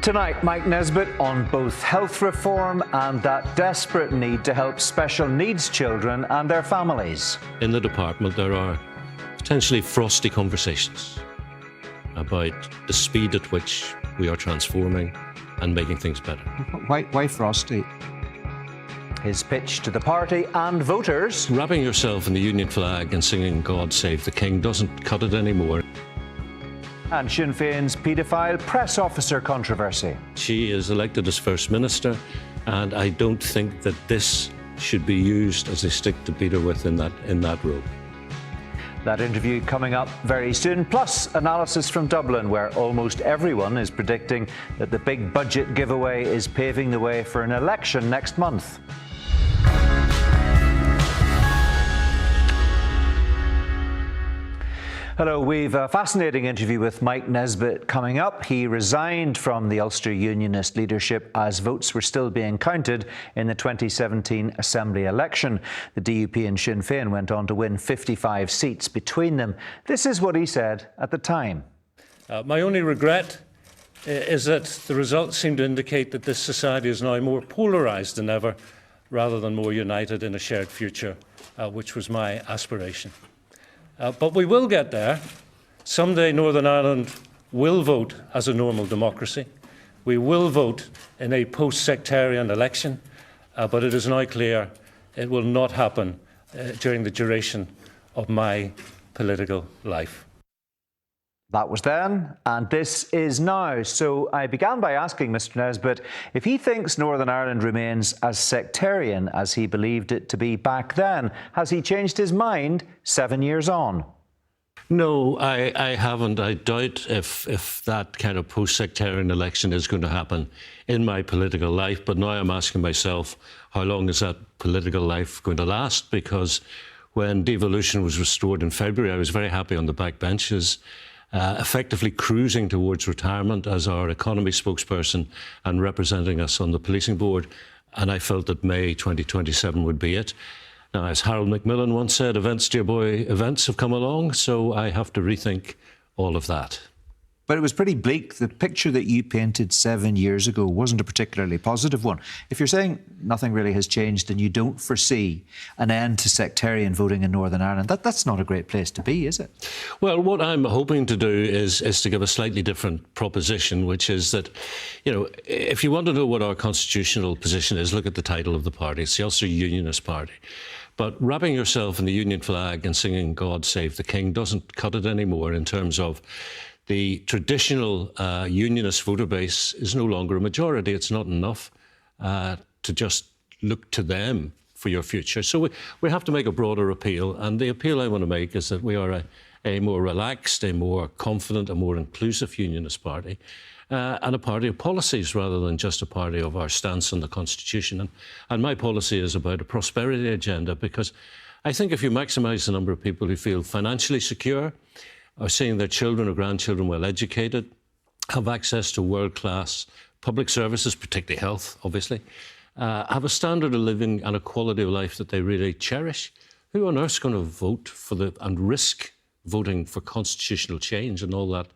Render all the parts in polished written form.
Tonight, Mike Nesbitt on both health reform and that desperate need to help special needs children and their families. In the department, there are potentially frosty conversations about the speed at which we are transforming and making things better. Why frosty? His pitch to the party and voters. Wrapping yourself in the Union flag and singing God Save the King doesn't cut it anymore. And Sinn Féin's paedophile press officer controversy. She is elected as First Minister, and I don't think that this should be used as a stick to beat her with in that role. That interview coming up very soon, plus analysis from Dublin, where almost everyone is predicting that the big budget giveaway is paving the way for an election next month. Hello, we've a fascinating interview with Mike Nesbitt coming up. He resigned from the Ulster Unionist leadership as votes were still being counted in the 2017 Assembly election. The DUP and Sinn Féin went on to win 55 seats between them. This is what he said at the time. My only regret is that the results seem to indicate that this society is now more polarised than ever, rather than more united in a shared future, which was my aspiration. But we will get there. Someday Northern Ireland will vote as a normal democracy. We will vote in a post-sectarian election, but it is now clear it will not happen during the duration of my political life. That was then, and this is now. So I began by asking Mr Nesbitt if he thinks Northern Ireland remains as sectarian as he believed it to be back then. Has he changed his mind 7 years on? No, I haven't. I doubt if that kind of post-sectarian election is going to happen in my political life. But now I'm asking myself, how long is that political life going to last? Because when devolution was restored in February, I was very happy on the back benches, effectively cruising towards retirement as our economy spokesperson and representing us on the policing board. And I felt that May 2027 would be it. Now, as Harold Macmillan once said, events, dear boy, events have come along, so I have to rethink all of that. But it was pretty bleak. The picture that you painted 7 years ago wasn't a particularly positive one. If you're saying nothing really has changed and you don't foresee an end to sectarian voting in Northern Ireland, that's not a great place to be, is it? Well, what I'm hoping to do is to give a slightly different proposition, which is that, you know, if you want to know what our constitutional position is, look at the title of the party. It's the Ulster Unionist Party. But wrapping yourself in the Union flag and singing God Save the King doesn't cut it anymore in terms of the traditional unionist voter base is no longer a majority. It's not enough to just look to them for your future. So we have to make a broader appeal. And the appeal I want to make is that we are a more relaxed, a more confident, a more inclusive unionist party. And a party of policies rather than just a party of our stance on the Constitution. And my policy is about a prosperity agenda, because I think if you maximise the number of people who feel financially secure, are seeing their children or grandchildren well educated, have access to world-class public services, particularly health, obviously, have a standard of living and a quality of life that they really cherish, who on earth is going to vote for and risk voting for constitutional change and all that,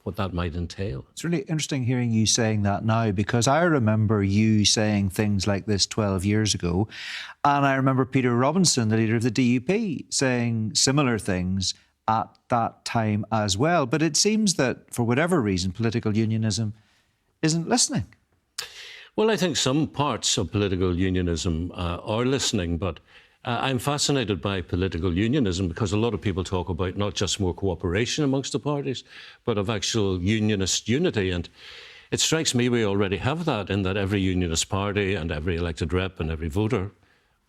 what that might entail? It's really interesting hearing you saying that now, because I remember you saying things like this 12 years ago, and I remember Peter Robinson, the leader of the DUP, saying similar things at that time as well. But it seems that, for whatever reason, political unionism isn't listening. Well, I think some parts of political unionism are listening, but I'm fascinated by political unionism because a lot of people talk about not just more cooperation amongst the parties, but of actual unionist unity. And it strikes me we already have that, in that every unionist party and every elected rep and every voter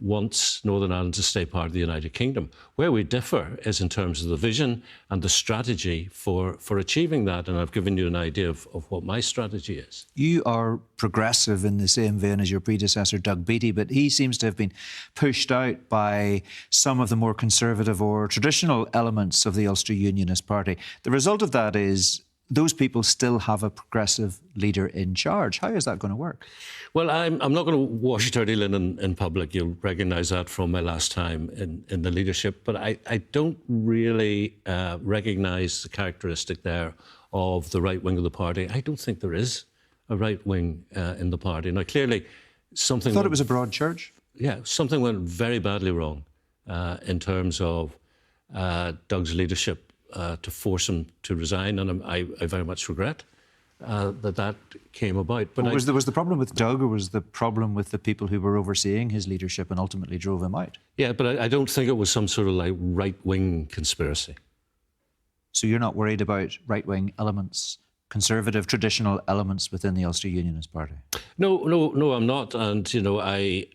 wants Northern Ireland to stay part of the United Kingdom. Where we differ is in terms of the vision and the strategy for achieving that, and I've given you an idea of what my strategy is. You are progressive in the same vein as your predecessor, Doug Beattie, but he seems to have been pushed out by some of the more conservative or traditional elements of the Ulster Unionist Party. The result of that is those people still have a progressive leader in charge. How is that going to work? Well, I'm not going to wash dirty linen in public. You'll recognise that from my last time in the leadership. But I don't really recognise the characteristic there of the right wing of the party. I don't think there is a right wing in the party. Now, clearly, something... I thought it was a broad church. Yeah, something went very badly wrong in terms of Doug's leadership to force him to resign, and I very much regret that came about. But was the problem with Doug, or was the problem with the people who were overseeing his leadership and ultimately drove him out? Yeah, but I don't think it was some sort of like right-wing conspiracy. So you're not worried about right-wing elements, conservative, traditional elements within the Ulster Unionist Party? No, I'm not. And, you know, I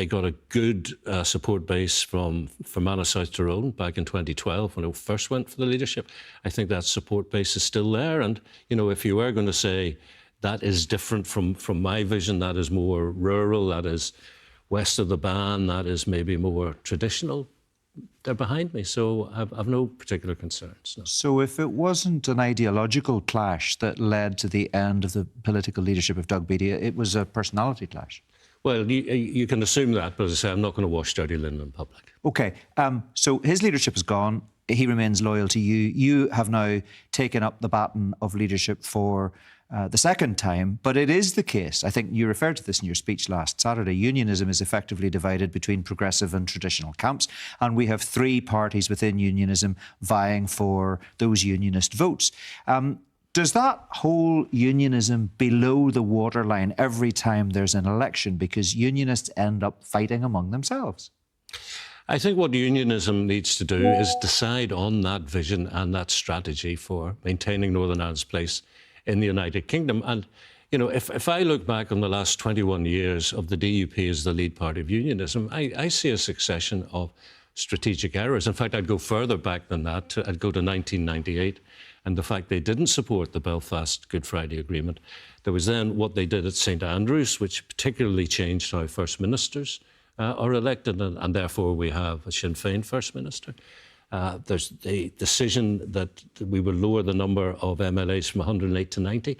got a good support base from Fermanagh, South Tyrone back in 2012 when I first went for the leadership. I think that support base is still there. And, you know, if you were going to say that is different from my vision, that is more rural, that is west of the Ban, that is maybe more traditional, they're behind me, so I've no particular concerns. No. So if it wasn't an ideological clash that led to the end of the political leadership of Doug Beattie, it was a personality clash? Well, you can assume that, but as I say, I'm not going to wash dirty linen in public. OK, so his leadership is gone. He remains loyal to you. You have now taken up the baton of leadership for the second time, but it is the case, I think you referred to this in your speech last Saturday, unionism is effectively divided between progressive and traditional camps, and we have three parties within unionism vying for those unionist votes. Does that hold unionism below the waterline every time there's an election, because unionists end up fighting among themselves? I think what unionism needs to do is decide on that vision and that strategy for maintaining Northern Ireland's place in the United Kingdom. And, you know, if I look back on the last 21 years of the DUP as the lead party of unionism, I see a succession of strategic errors. In fact, I'd go further back than that. I'd go to 1998 and the fact they didn't support the Belfast Good Friday Agreement. There was then what they did at St Andrews, which particularly changed how First Ministers are elected, and therefore we have a Sinn Féin First Minister. There's the decision that we will lower the number of MLAs from 108 to 90.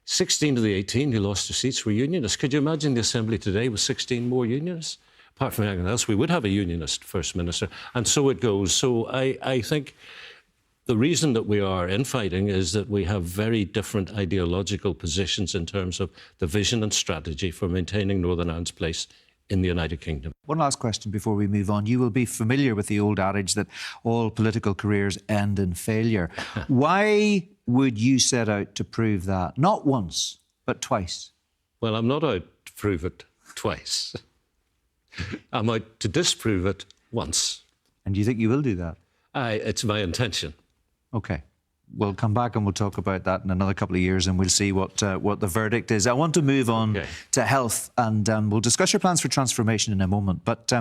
16 of the 18 who lost their seats were unionists. Could you imagine the Assembly today with 16 more unionists? Apart from anything else, we would have a unionist First Minister. And so it goes. So I think the reason that we are infighting is that we have very different ideological positions in terms of the vision and strategy for maintaining Northern Ireland's place in the United Kingdom. One last question before we move on. You will be familiar with the old adage that all political careers end in failure. Why would you set out to prove that? Not once, but twice. Well, I'm not out to prove it twice. I'm out to disprove it once. And do you think you will do that? It's my intention. OK. We'll come back and we'll talk about that in another couple of years, and we'll see what the verdict is. I want to move on to health, and we'll discuss your plans for transformation in a moment. But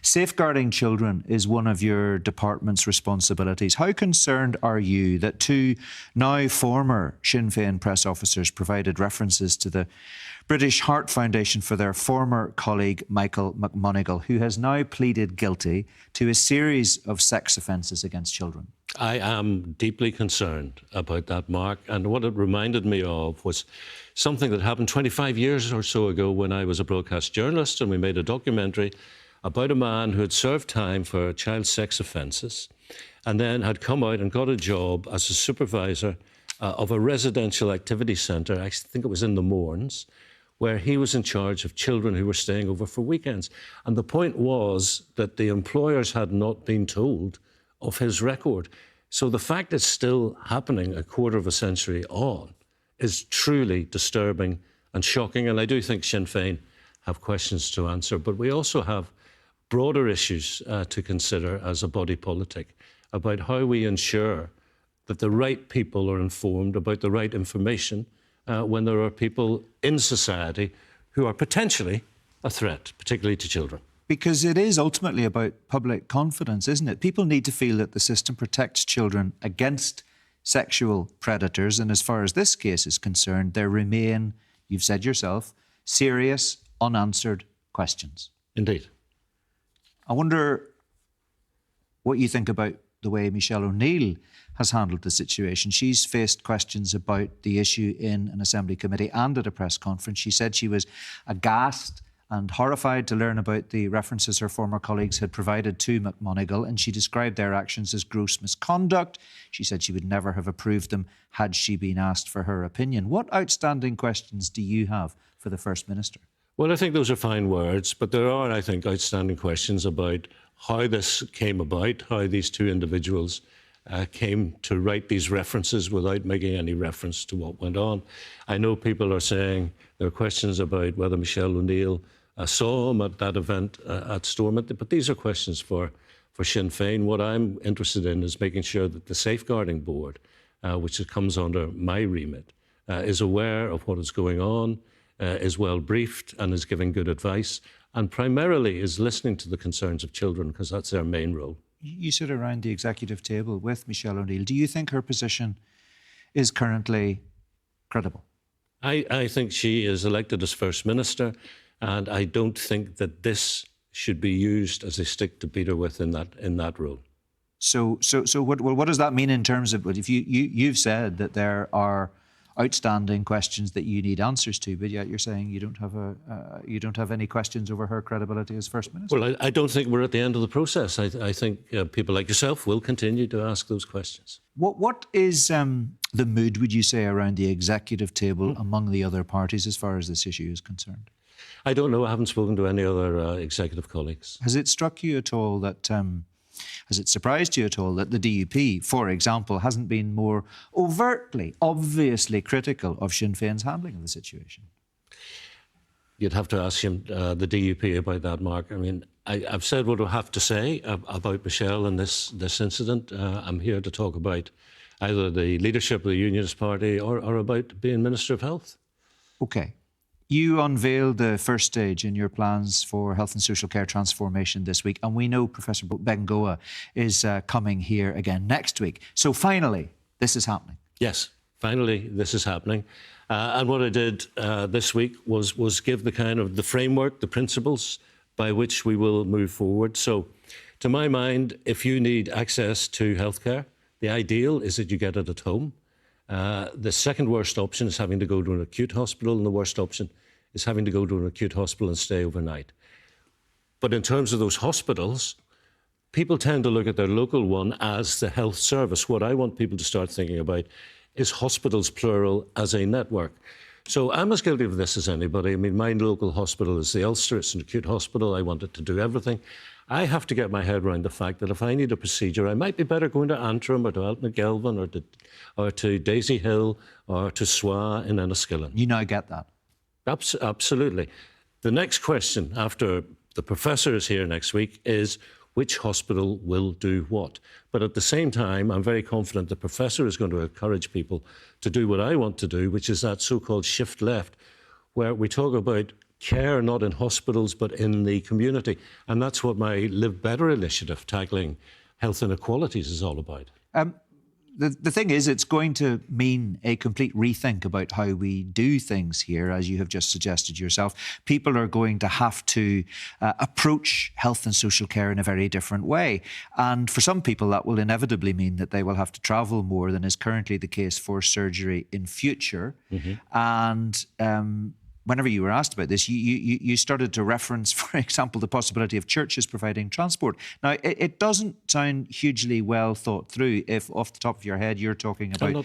safeguarding children is one of your department's responsibilities. How concerned are you that two now former Sinn Féin press officers provided references to the British Heart Foundation for their former colleague Michael McMonigal, who has now pleaded guilty to a series of sex offences against children? I am deeply concerned about that, Mark. And what it reminded me of was something that happened 25 years or so ago when I was a broadcast journalist, and we made a documentary about a man who had served time for child sex offences and then had come out and got a job as a supervisor of a residential activity centre, I think it was in the Mournes, where he was in charge of children who were staying over for weekends. And the point was that the employers had not been told of his record. So the fact it's still happening a quarter of a century on is truly disturbing and shocking. And I do think Sinn Féin have questions to answer, but we also have broader issues to consider as a body politic about how we ensure that the right people are informed about the right information when there are people in society who are potentially a threat, particularly to children. Because it is ultimately about public confidence, isn't it? People need to feel that the system protects children against sexual predators. And as far as this case is concerned, there remain, you've said yourself, serious, unanswered questions. Indeed. I wonder what you think about the way Michelle O'Neill has handled the situation. She's faced questions about the issue in an Assembly committee and at a press conference. She said she was aghast and horrified to learn about the references her former colleagues had provided to McMonigal, and she described their actions as gross misconduct. She said she would never have approved them had she been asked for her opinion. What outstanding questions do you have for the First Minister? Well, I think those are fine words, but there are, I think, outstanding questions about how this came about, how these two individuals came to write these references without making any reference to what went on. I know people are saying there are questions about whether Michelle O'Neill saw him at that event at Stormont, but these are questions for Sinn Féin. What I'm interested in is making sure that the Safeguarding Board, which comes under my remit, is aware of what is going on, is well briefed and is giving good advice, and primarily is listening to the concerns of children, because that's their main role. You sit around the executive table with Michelle O'Neill. Do you think her position is currently credible? I think she is elected as First Minister, and I don't think that this should be used as a stick to beat her with in that role. So what does that mean in terms of, if you've said that there are outstanding questions that you need answers to, but yet you're saying you don't have any questions over her credibility as First Minister? Well, I don't think we're at the end of the process. I think people like yourself will continue to ask those questions. What is the mood, would you say, around the executive table among the other parties as far as this issue is concerned? I don't know. I haven't spoken to any other executive colleagues. Has it struck you at all that, has it surprised you at all that the DUP, for example, hasn't been more overtly, obviously critical of Sinn Féin's handling of the situation? You'd have to ask him, the DUP, about that, Mark. I mean, I've said what I have to say about Michelle and this incident. I'm here to talk about either the leadership of the Unionist Party or about being Minister of Health. OK. You unveiled the first stage in your plans for health and social care transformation this week, and we know Professor Bengoa is coming here again next week. So finally, this is happening. Yes, finally, this is happening. And what I did this week was give the framework, the principles by which we will move forward. So, to my mind, if you need access to healthcare, the ideal is that you get it at home. The second worst option is having to go to an acute hospital, and the worst option is having to go to an acute hospital and stay overnight. But in terms of those hospitals, people tend to look at their local one as the health service. What I want people to start thinking about is hospitals, plural, as a network. So I'm as guilty of this as anybody. I mean, my local hospital is the Ulster. It's an acute hospital. I want it to do everything. I have to get my head around the fact that if I need a procedure, I might be better going to Antrim or to Altnagelvin or to Daisy Hill or to Swa in Enniskillen. You now get that. Absolutely. The next question, after the professor is here next week, is which hospital will do what? But at the same time, I'm very confident the professor is going to encourage people to do what I want to do, which is that so-called shift left, where we talk about care not in hospitals but in the community. And that's what my Live Better initiative, tackling health inequalities, is all about. The thing is, it's going to mean a complete rethink about how we do things here, as you have just suggested yourself. People are going to have to approach health and social care in a very different way. And for some people, that will inevitably mean that they will have to travel more than is currently the case for surgery in future. And whenever you were asked about this, you started to reference, for example, the possibility of churches providing transport. Now, it doesn't sound hugely well thought through if, off the top of your head, you're talking about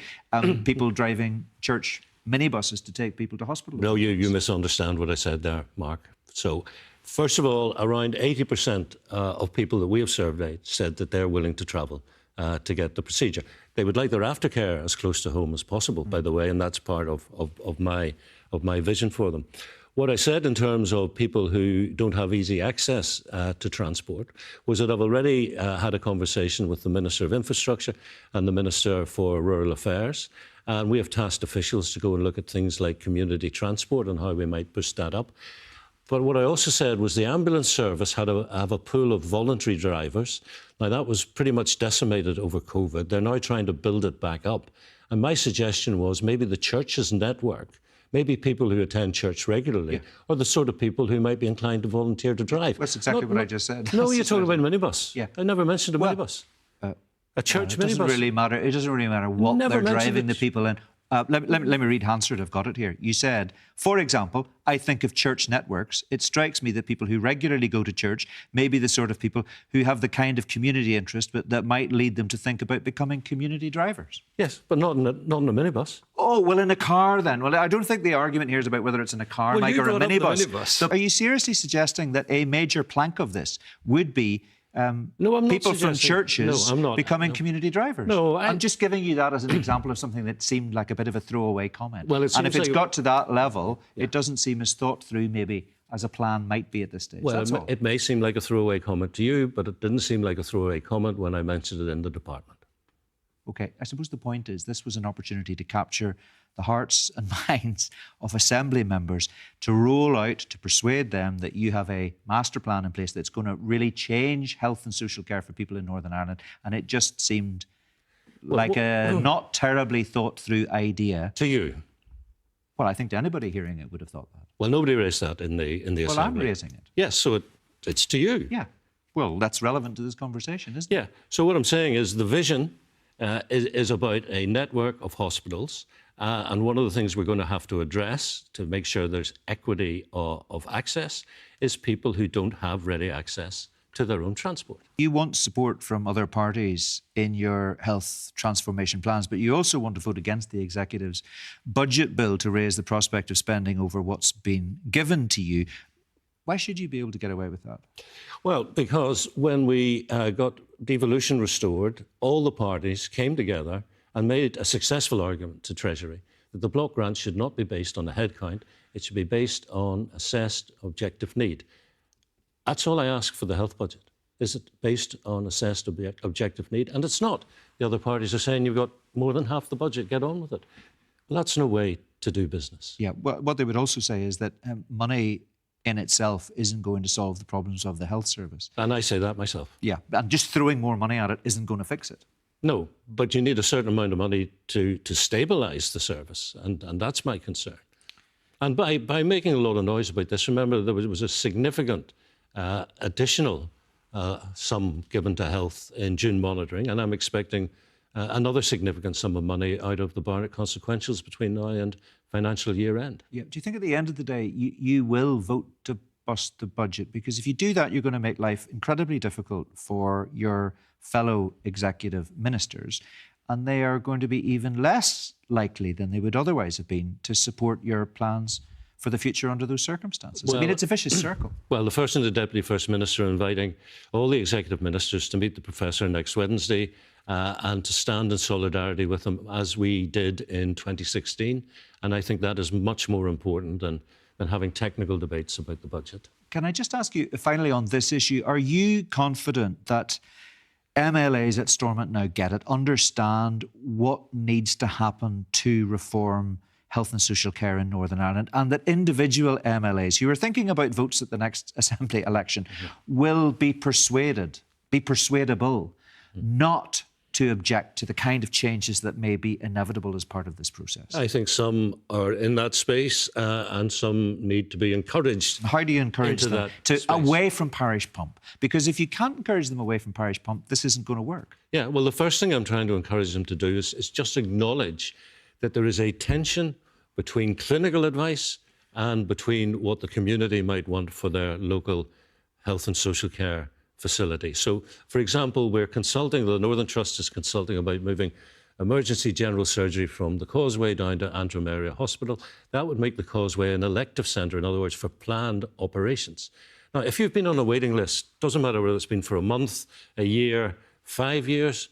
people driving church minibuses to take people to hospital. No, you misunderstand what I said there, Mark. So, first of all, around 80% of people that we have surveyed said that they're willing to travel to get the procedure. They would like their aftercare as close to home as possible, by the way, and that's part of my vision for them. What I said in terms of people who don't have easy access to transport was that I've already had a conversation with the Minister of Infrastructure and the Minister for Rural Affairs, and we have tasked officials to go and look at things like community transport and how we might push that up. But what I also said was the ambulance service had have a pool of voluntary drivers. Now, that was pretty much decimated over COVID. They're now trying to build it back up. And my suggestion was maybe the church's network, maybe people who attend church regularly, are the sort of people who might be inclined to volunteer to drive. That's exactly what I just said. No, you're talking about a minibus. Yeah. I never mentioned a minibus. A church minibus. It doesn't really matter what they're driving the people in Let me read Hansard. I've got it here. You said, for example, I think of church networks. It strikes me that people who regularly go to church may be the sort of people who have the kind of community interest but that might lead them to think about becoming community drivers. Yes, but not in a minibus. Oh, well, in a car then. Well, I don't think the argument here is about whether it's in a car, Well, Mike, you or a brought up the minibus. minibus. So are you seriously suggesting that a major plank of this would be No, I'm not people from suggesting- churches No, I'm not. becoming No. community drivers? No, I'm just giving you that as an example of something that seemed like a bit of a throwaway comment. Well, it and if seems it's like- got to that level, it doesn't seem as thought through maybe as a plan might be at this stage. Well, That's all. it may seem like a throwaway comment to you, but it didn't seem like a throwaway comment when I mentioned it in the department. Okay, I suppose the point is this was an opportunity to capture the hearts and minds of Assembly members, to roll out, to persuade them that you have a master plan in place that's going to really change health and social care for people in Northern Ireland. And it just seemed like a not terribly thought through idea. To you? Well, I think to anybody hearing it would have thought that. Well, nobody raised that in the Well, Assembly. I'm raising it. Yes, so it's to you. Yeah. Well, that's relevant to this conversation, isn't it? Yeah. So what I'm saying is the vision is about a network of hospitals. And one of the things we're going to have to address to make sure there's equity of access is people who don't have ready access to their own transport. You want support from other parties in your health transformation plans, but you also want to vote against the Executive's budget bill to raise the prospect of spending over what's been given to you. Why should you be able to get away with that? Well, because when we got devolution restored, all the parties came together and made a successful argument to Treasury that the block grant should not be based on a head count, it should be based on assessed objective need. That's all I ask for the health budget. Is it based on assessed objective need? And it's not. The other parties are saying you've got more than half the budget, get on with it. Well, that's no way to do business. Yeah, well, what they would also say is that money in itself isn't going to solve the problems of the health service. And I say that myself. Yeah, and just throwing more money at it isn't going to fix it. No, but you need a certain amount of money to stabilise the service, and that's my concern. And by making a lot of noise about this, remember there was a significant additional sum given to health in June monitoring, and I'm expecting another significant sum of money out of the Barnett consequentials between now and financial year end. Yeah. Do you think at the end of the day you will vote to bust the budget? Because if you do that, you're going to make life incredibly difficult for your fellow executive ministers, and they are going to be even less likely than they would otherwise have been to support your plans for the future under those circumstances. I mean, it's a vicious circle. Well, the First and the Deputy First Minister are inviting all the executive ministers to meet the Professor next Wednesday and to stand in solidarity with him as we did in 2016. And I think that is much more important than having technical debates about the budget. Can I just ask you, finally, on this issue, are you confident that MLAs at Stormont now get it, understand what needs to happen to reform health and social care in Northern Ireland, and that individual MLAs who are thinking about votes at the next Assembly election will be persuadable not to object to the kind of changes that may be inevitable as part of this process? I think some are in that space and some need to be encouraged. How do you encourage into them that to space. away from parish pump? Because if you can't encourage them away from parish pump, this isn't going to work. Yeah, well, the first thing I'm trying to encourage them to do is just acknowledge that there is a tension between clinical advice and between what the community might want for their local health and social care facility. So, for example, the Northern Trust is consulting about moving emergency general surgery from the Causeway down to Antrim Area Hospital. That would make the Causeway an elective centre, in other words, for planned operations. Now, if you've been on a waiting list, doesn't matter whether it's been for a month, a year, 5 years,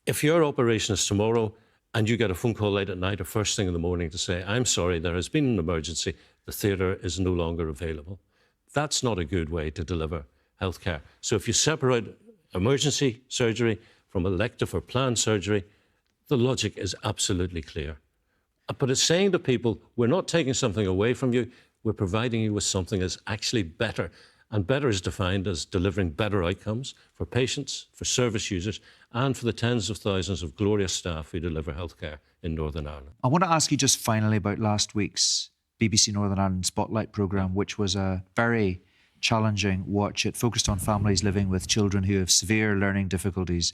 if your operation is tomorrow and you get a phone call late at night or first thing in the morning to say, I'm sorry, there has been an emergency, the theatre is no longer available, that's not a good way to deliver healthcare. So if you separate emergency surgery from elective or planned surgery, the logic is absolutely clear. But it's saying to people, we're not taking something away from you, we're providing you with something that's actually better. And better is defined as delivering better outcomes for patients, for service users, and for the tens of thousands of glorious staff who deliver healthcare in Northern Ireland. I want to ask you just finally about last week's BBC Northern Ireland Spotlight programme, which was a very challenging watch. It focused on families living with children who have severe learning difficulties.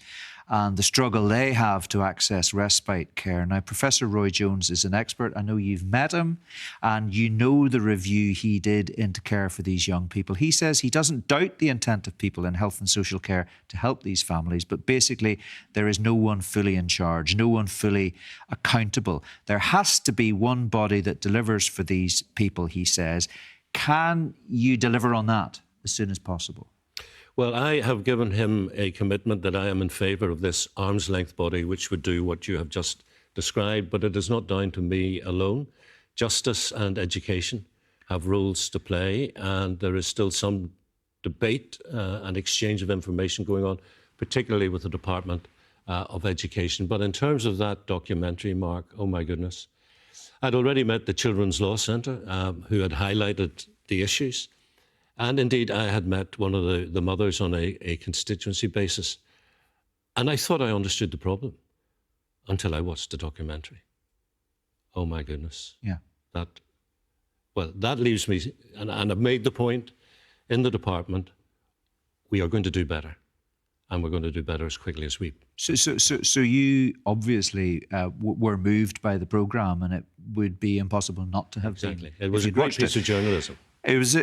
and the struggle they have to access respite care. Now, Professor Roy Jones is an expert. I know you've met him, and you know the review he did into care for these young people. He says he doesn't doubt the intent of people in health and social care to help these families, but basically there is no one fully in charge, no one fully accountable. There has to be one body that delivers for these people, he says. Can you deliver on that as soon as possible? Well, I have given him a commitment that I am in favour of this arm's length body which would do what you have just described, but it is not down to me alone. Justice and education have roles to play, and there is still some debate and exchange of information going on, particularly with the Department of Education. But in terms of that documentary, Mark, oh my goodness, I'd already met the Children's Law Centre, who had highlighted the issues. And indeed, I had met one of the mothers on a constituency basis. And I thought I understood the problem until I watched the documentary. Oh, my goodness. Yeah. That leaves me, and I've made the point in the department, we are going to do better. And we're going to do better as quickly as we... So you obviously were moved by the programme, and it would be impossible not to have Exactly. been. It was a great piece of journalism. It was a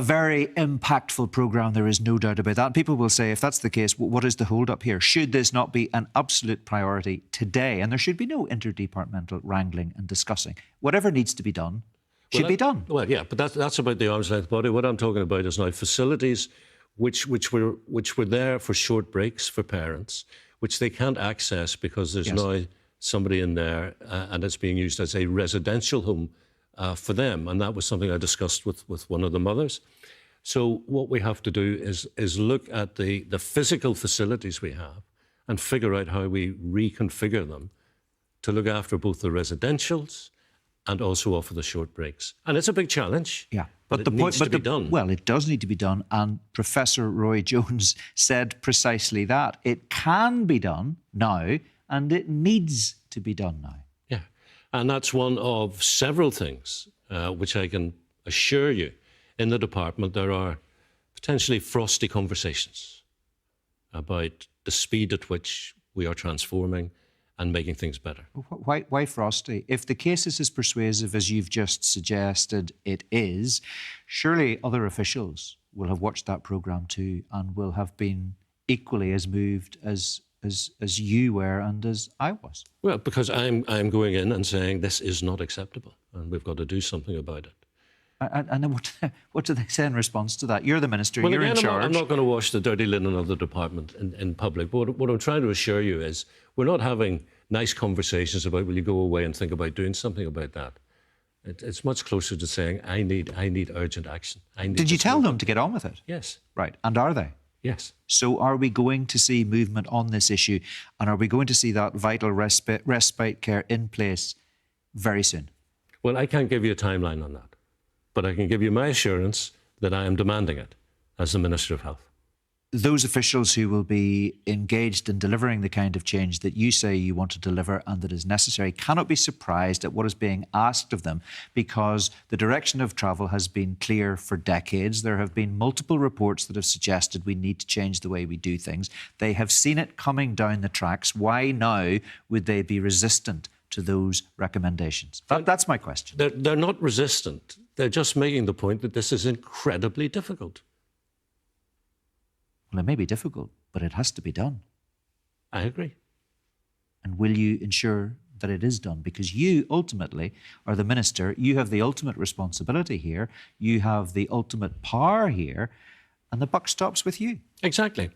very impactful programme. There is no doubt about that. People will say, if that's the case, what is the hold-up here? Should this not be an absolute priority today? And there should be no interdepartmental wrangling and discussing. Whatever needs to be done should be done. Well, yeah, but that's about the arm's length body. What I'm talking about is now facilities which were there for short breaks for parents, which they can't access because there's now somebody in there and it's being used as a residential home for them. And that was something I discussed with one of the mothers. So what we have to do is look at the physical facilities we have and figure out how we reconfigure them to look after both the residentials and also offer the short breaks. And it's a big challenge. Yeah. But it needs to be done. Well, it does need to be done. And Professor Roy Jones said precisely that. It can be done now, and it needs to be done now. Yeah. And that's one of several things which I can assure you in the department there are potentially frosty conversations about the speed at which we are transforming and making things better. Why frosty? If the case is as persuasive as you've just suggested it is, surely other officials will have watched that programme too and will have been equally as moved as you were and as I was. Well, because I'm going in and saying this is not acceptable and we've got to do something about it. And then what do they say in response to that? You're the minister, well, you're again, in charge. I'm not going to wash the dirty linen of the department in public. But what I'm trying to assure you is we're not having nice conversations about will you go away and think about doing something about that. It's much closer to saying I need urgent action. Did you tell them to get on with it? Yes. Right. And are they? Yes. So are we going to see movement on this issue, and are we going to see that vital respite care in place very soon? Well, I can't give you a timeline on that. But I can give you my assurance that I am demanding it as the Minister of Health. Those officials who will be engaged in delivering the kind of change that you say you want to deliver and that is necessary cannot be surprised at what is being asked of them, because the direction of travel has been clear for decades. There have been multiple reports that have suggested we need to change the way we do things. They have seen it coming down the tracks. Why now would they be resistant to those recommendations? That's my question. They're not resistant. They're just making the point that this is incredibly difficult. Well, it may be difficult, but it has to be done. I agree. And will you ensure that it is done? Because you ultimately are the minister. You have the ultimate responsibility here. You have the ultimate power here. And the buck stops with you. Exactly.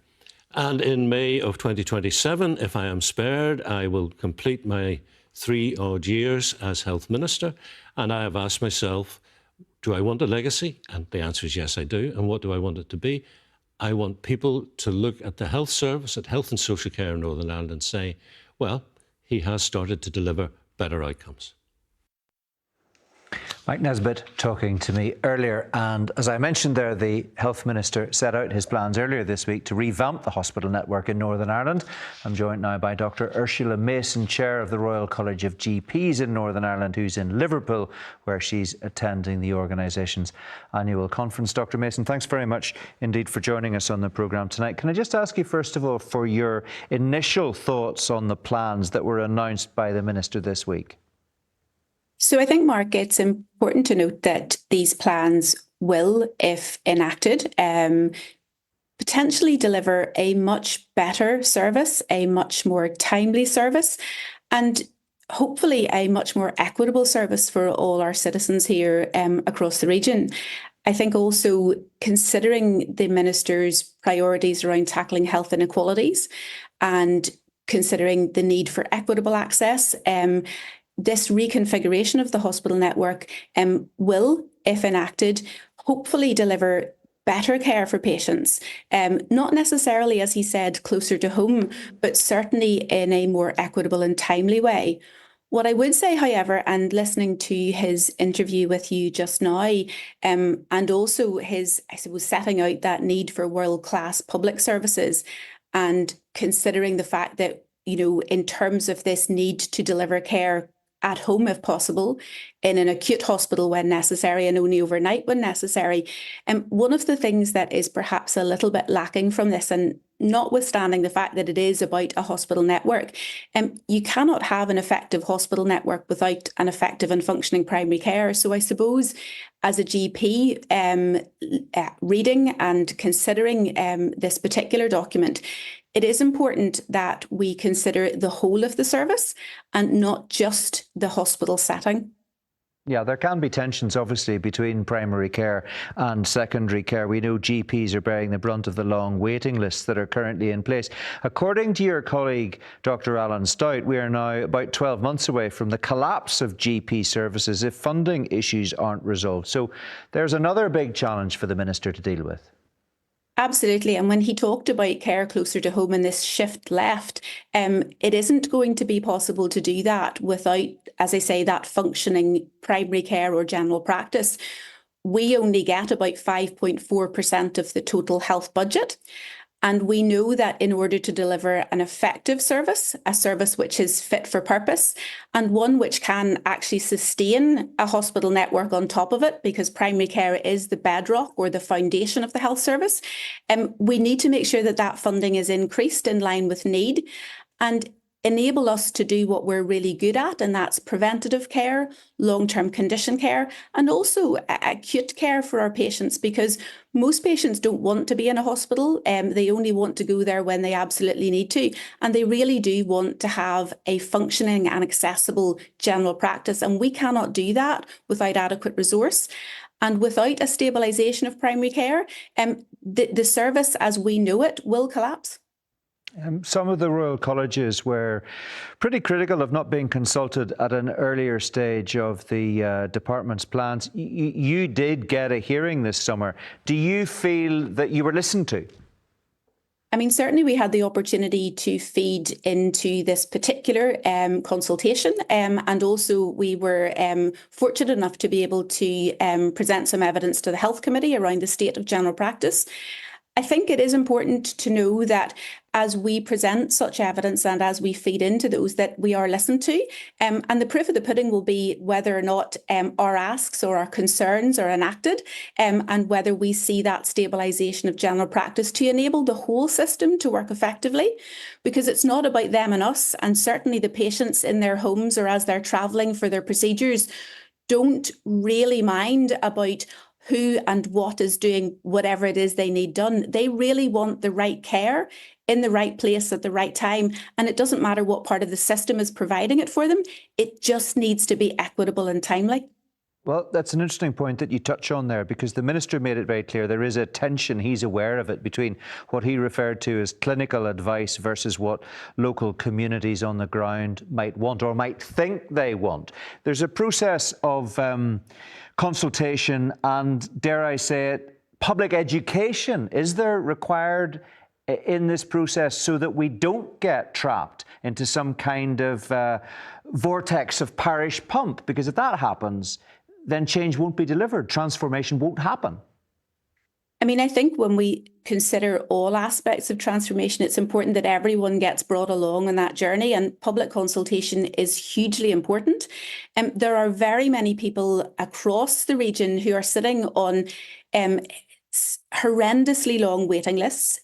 And in May of 2027, if I am spared, I will complete my 3 odd years as Health Minister. And I have asked myself, do I want a legacy? And the answer is yes, I do. And what do I want it to be? I want people to look at the health service, at health and social care in Northern Ireland and say, well, he has started to deliver better outcomes. Mike Nesbitt talking to me earlier, and as I mentioned there, the Health Minister set out his plans earlier this week to revamp the hospital network in Northern Ireland. I'm joined now by Dr Ursula Mason, Chair of the Royal College of GPs in Northern Ireland, who's in Liverpool, where she's attending the organisation's annual conference. Dr Mason, thanks very much indeed for joining us on the programme tonight. Can I just ask you first of all for your initial thoughts on the plans that were announced by the Minister this week? So I think, Mark, it's important to note that these plans will, if enacted, potentially deliver a much better service, a much more timely service, and hopefully a much more equitable service for all our citizens here across the region. I think also considering the Minister's priorities around tackling health inequalities and considering the need for equitable access, this reconfiguration of the hospital network will, if enacted, hopefully deliver better care for patients. Not necessarily, as he said, closer to home, but certainly in a more equitable and timely way. What I would say, however, and listening to his interview with you just now, and also his, I suppose, setting out that need for world-class public services and considering the fact that, you know, in terms of this need to deliver care at home, if possible, in an acute hospital when necessary and only overnight when necessary. One of the things that is perhaps a little bit lacking from this, and notwithstanding the fact that it is about a hospital network, you cannot have an effective hospital network without an effective and functioning primary care. So I suppose as a GP, reading and considering this particular document, it is important that we consider the whole of the service and not just the hospital setting. Yeah, there can be tensions, obviously, between primary care and secondary care. We know GPs are bearing the brunt of the long waiting lists that are currently in place. According to your colleague, Dr Alan Stout, we are now about 12 months away from the collapse of GP services if funding issues aren't resolved. So there's another big challenge for the Minister to deal with. Absolutely. And when he talked about care closer to home and this shift left, it isn't going to be possible to do that without, as I say, that functioning primary care or general practice. We only get about 5.4% of the total health budget. And we know that in order to deliver an effective service, a service which is fit for purpose, and one which can actually sustain a hospital network on top of it, because primary care is the bedrock or the foundation of the health service, we need to make sure that that funding is increased in line with need and enable us to do what we're really good at, and that's preventative care, long-term condition care, and also acute care for our patients, because most patients don't want to be in a hospital. They only want to go there when they absolutely need to, and they really do want to have a functioning and accessible general practice, and we cannot do that without adequate resource. And without a stabilisation of primary care, the service as we know it will collapse. Some of the Royal Colleges were pretty critical of not being consulted at an earlier stage of the department's plans. You did get a hearing this summer. Do you feel that you were listened to? I mean, certainly we had the opportunity to feed into this particular consultation, and also we were fortunate enough to be able to present some evidence to the Health Committee around the state of general practice. I think it is important to know that as we present such evidence and as we feed into those, that we are listened to. And the proof of the pudding will be whether or not our asks or our concerns are enacted, and whether we see that stabilisation of general practice to enable the whole system to work effectively, because it's not about them and us, and certainly the patients in their homes or as they're travelling for their procedures don't really mind about who and what is doing whatever it is they need done. They really want the right care in the right place at the right time. And it doesn't matter what part of the system is providing it for them. It just needs to be equitable and timely. Well, that's an interesting point that you touch on there, because the Minister made it very clear there is a tension, he's aware of it, between what he referred to as clinical advice versus what local communities on the ground might want or might think they want. There's a process of consultation and, dare I say it, public education. Is there required in this process so that we don't get trapped into some kind of vortex of parish pump? Because if that happens, then change won't be delivered. Transformation won't happen. I mean, I think when we consider all aspects of transformation, it's important that everyone gets brought along on that journey, and public consultation is hugely important. There are very many people across the region who are sitting on horrendously long waiting lists,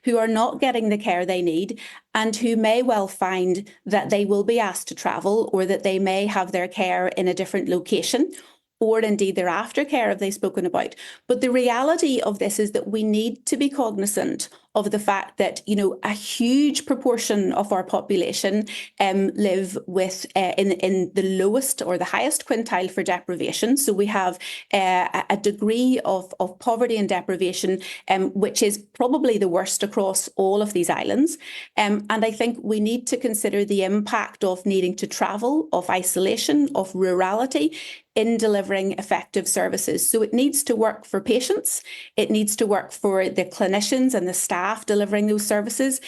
who are not getting the care they need, and who may well find that they will be asked to travel, or that they may have their care in a different location, or indeed their aftercare if they've spoken about. But the reality of this is that we need to be cognizant of the fact that, you know, a huge proportion of our population live with in the lowest or the highest quintile for deprivation. So we have a degree of poverty and deprivation, which is probably the worst across all of these islands. And I think we need to consider the impact of needing to travel, of isolation, of rurality in delivering effective services. So it needs to work for patients, it needs to work for the clinicians and the staff delivering those services.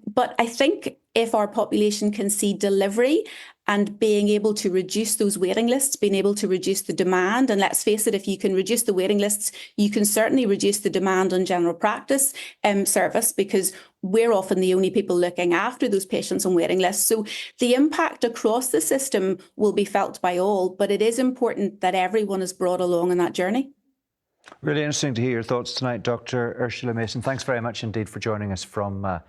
But I think if our population can see delivery and being able to reduce those waiting lists, being able to reduce the demand, and let's face it, if you can reduce the waiting lists, you can certainly reduce the demand on general practice service, because we're often the only people looking after those patients on waiting lists. So the impact across the system will be felt by all, but it is important that everyone is brought along on that journey. Really interesting to hear your thoughts tonight, Dr. Ursula Mason. Thanks very much indeed for joining us from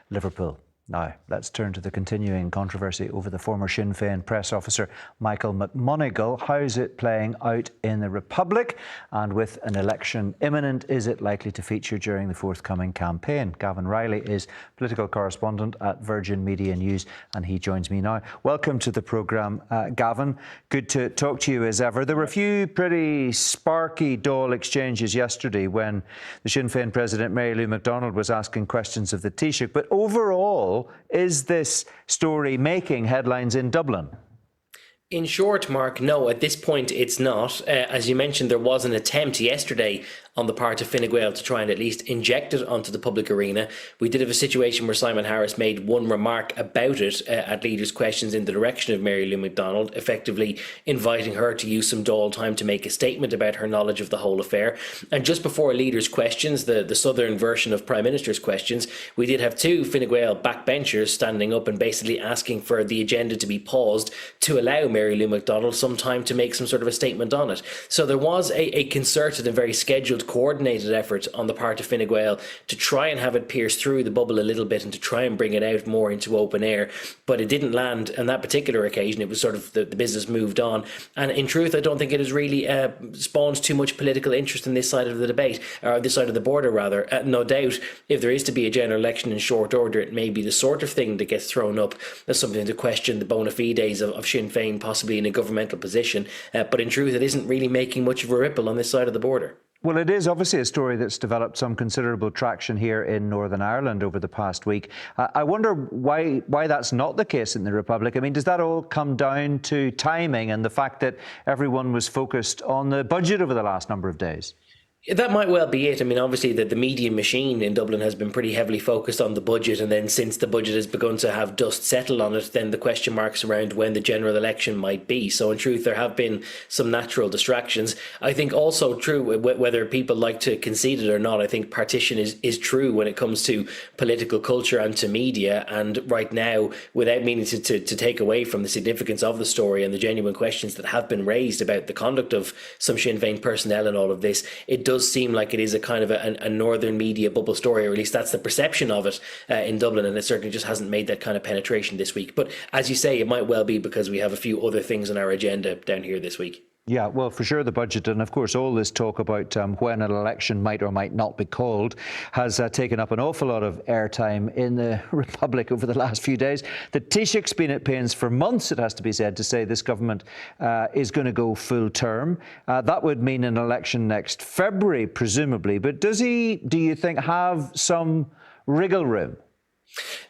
Liverpool. Now, let's turn to the continuing controversy over the former Sinn Féin press officer, Michael McMoneagle. How's it playing out in the Republic? And with an election imminent, is it likely to feature during the forthcoming campaign? Gavin Riley is political correspondent at Virgin Media News, and he joins me now. Welcome to the programme, Gavin. Good to talk to you as ever. There were a few pretty sparky Dáil exchanges yesterday when the Sinn Féin president, Mary Lou McDonald, was asking questions of the Taoiseach. But overall, is this story making headlines in Dublin? In short, Mark, no, at this point it's not. As you mentioned, there was an attempt yesterday on the part of Fine Gael to try and at least inject it onto the public arena. We did have a situation where Simon Harris made one remark about it at leaders' questions in the direction of Mary Lou McDonald, effectively inviting her to use some Dáil time to make a statement about her knowledge of the whole affair. And just before leaders' questions, the southern version of Prime Minister's questions, we did have two Fine Gael backbenchers standing up and basically asking for the agenda to be paused to allow Mary Lou McDonald some time to make some sort of a statement on it. So there was a concerted and very scheduled, coordinated effort on the part of Fine Gael to try and have it pierce through the bubble a little bit and to try and bring it out more into open air. But it didn't land on that particular occasion. It was sort of the business moved on. And in truth, I don't think it has really spawned too much political interest in this side of the debate, or this side of the border rather. No doubt, if there is to be a general election in short order, it may be the sort of thing that gets thrown up as something to question the bona fides of Sinn Féin possibly in a governmental position. But in truth, it isn't really making much of a ripple on this side of the border. Well, it is obviously a story that's developed some considerable traction here in Northern Ireland over the past week. I wonder why that's not the case in the Republic. I mean, does that all come down to timing and the fact that everyone was focused on the budget over the last number of days? That might well be it. I mean, obviously, the media machine in Dublin has been pretty heavily focused on the budget. And then since the budget has begun to have dust settle on it, then the question marks around when the general election might be. So in truth, there have been some natural distractions. I think also true, whether people like to concede it or not, I think partition is true when it comes to political culture and to media. And right now, without meaning to take away from the significance of the story and the genuine questions that have been raised about the conduct of some Sinn Féin personnel and all of this, it does seem like it is a kind of a northern media bubble story, or at least that's the perception of it in Dublin, and it certainly just hasn't made that kind of penetration this week. But as you say, it might well be because we have a few other things on our agenda down here this week. Yeah, well, for sure, the budget and, of course, all this talk about when an election might or might not be called has taken up an awful lot of airtime in the Republic over the last few days. The Taoiseach's been at pains for months, it has to be said, to say this government is going to go full term. That would mean an election next February, presumably. But does he, do you think, have some wriggle room?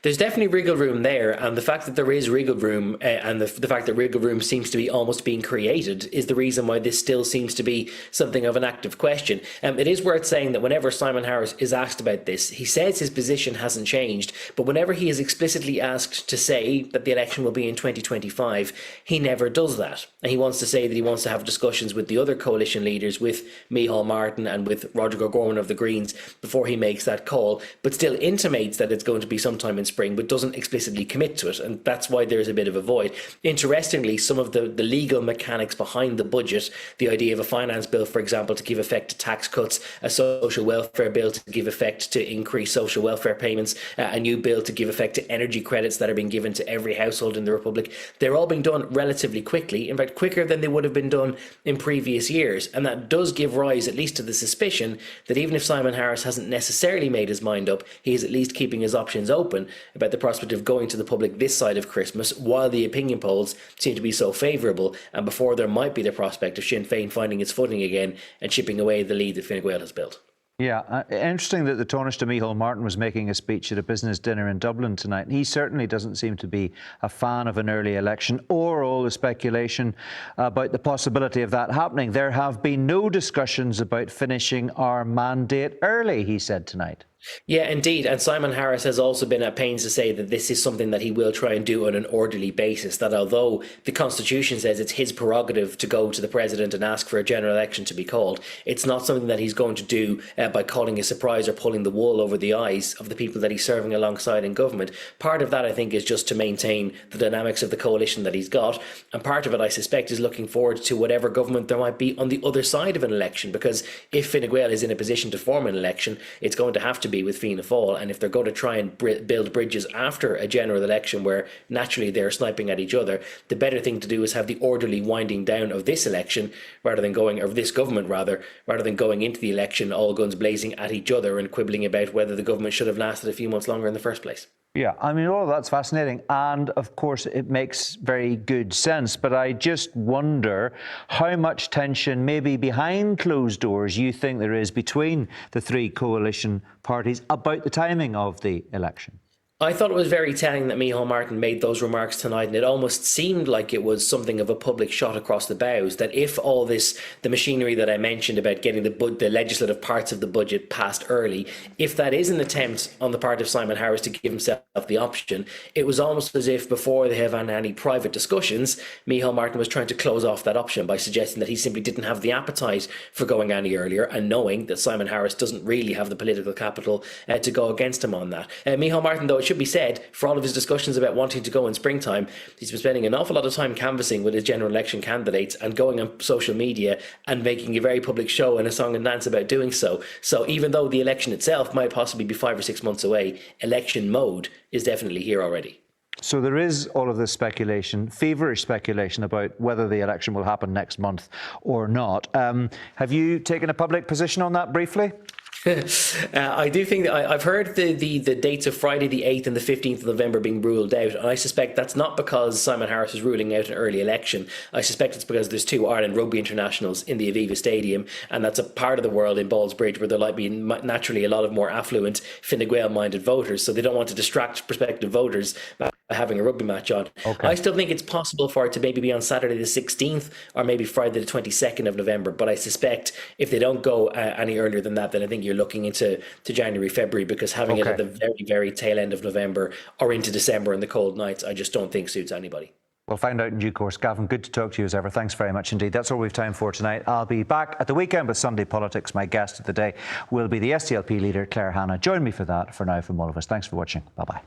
There's definitely wriggle room there, and the fact that there is wriggle room and the fact that wriggle room seems to be almost being created is the reason why this still seems to be something of an active question. It is worth saying that whenever Simon Harris is asked about this, he says his position hasn't changed, but whenever he is explicitly asked to say that the election will be in 2025, he never does that. And he wants to say that he wants to have discussions with the other coalition leaders, with Micheál Martin and with Roger O'Gorman of the Greens, before he makes that call, but still intimates that it's going to be sometime in spring, but doesn't explicitly commit to it, and that's why there's a bit of a void. Interestingly, some of the legal mechanics behind the budget, the idea of a finance bill, for example, to give effect to tax cuts, a social welfare bill to give effect to increase social welfare payments, a new bill to give effect to energy credits that are being given to every household in the Republic, they're all being done relatively quickly, in fact quicker than they would have been done in previous years, and that does give rise at least to the suspicion that even if Simon Harris hasn't necessarily made his mind up, he is at least keeping his options open about the prospect of going to the public this side of Christmas, while the opinion polls seem to be so favourable, and before there might be the prospect of Sinn Féin finding its footing again and chipping away the lead that Fine Gael has built. Yeah, interesting that the Taoiseach Micheál Martin was making a speech at a business dinner in Dublin tonight. He certainly doesn't seem to be a fan of an early election or all the speculation about the possibility of that happening. There have been no discussions about finishing our mandate early, he said tonight. Yeah, indeed. And Simon Harris has also been at pains to say that this is something that he will try and do on an orderly basis, that although the Constitution says it's his prerogative to go to the President and ask for a general election to be called, it's not something that he's going to do by calling a surprise or pulling the wool over the eyes of the people that he's serving alongside in government. Part of that, I think, is just to maintain the dynamics of the coalition that he's got. And part of it, I suspect, is looking forward to whatever government there might be on the other side of an election, because if Fine Gael is in a position to form an election, it's going to have to be with Fianna Fáil, and if they're going to try and build bridges after a general election where naturally they're sniping at each other, the better thing to do is have the orderly winding down of this election rather than this government rather than going into the election all guns blazing at each other and quibbling about whether the government should have lasted a few months longer in the first place. Yeah, I mean, all of that's fascinating. And of course, it makes very good sense. But I just wonder how much tension, maybe behind closed doors, you think there is between the three coalition parties about the timing of the election. I thought it was very telling that Micheál Martin made those remarks tonight, and it almost seemed like it was something of a public shot across the bows, that if all this, the machinery that I mentioned about getting the legislative parts of the budget passed early, if that is an attempt on the part of Simon Harris to give himself the option, it was almost as if before they have any private discussions, Micheál Martin was trying to close off that option by suggesting that he simply didn't have the appetite for going any earlier, and knowing that Simon Harris doesn't really have the political capital to go against him on that. Micheál Martin, though, it should be said, for all of his discussions about wanting to go in springtime, he's been spending an awful lot of time canvassing with his general election candidates and going on social media and making a very public show and a song and dance about doing so. So even though the election itself might possibly be 5 or 6 months away, election mode is definitely here already. So there is all of this speculation, feverish speculation about whether the election will happen next month or not. Have you taken a public position on that briefly? I do think that I've heard the dates of Friday the 8th and the 15th of November being ruled out, and I suspect that's not because Simon Harris is ruling out an early election. I suspect it's because there's 2 Ireland rugby internationals in the Aviva Stadium, and that's a part of the world in Ballsbridge where there might be naturally a lot of more affluent Fine Gael minded voters, so they don't want to distract prospective voters by having a rugby match on. Okay. I still think it's possible for it to maybe be on Saturday the 16th or maybe Friday the 22nd of November, but I suspect if they don't go any earlier than that, then I think you're looking into January, February, because having it at the very, very tail end of November or into December in the cold nights, I just don't think suits anybody. We'll find out in due course. Gavin, good to talk to you as ever. Thanks very much indeed. That's all we've time for tonight. I'll be back at the weekend with Sunday Politics. My guest of the day will be the SDLP leader, Claire Hanna. Join me for that. For now, from all of us, thanks for watching. Bye-bye.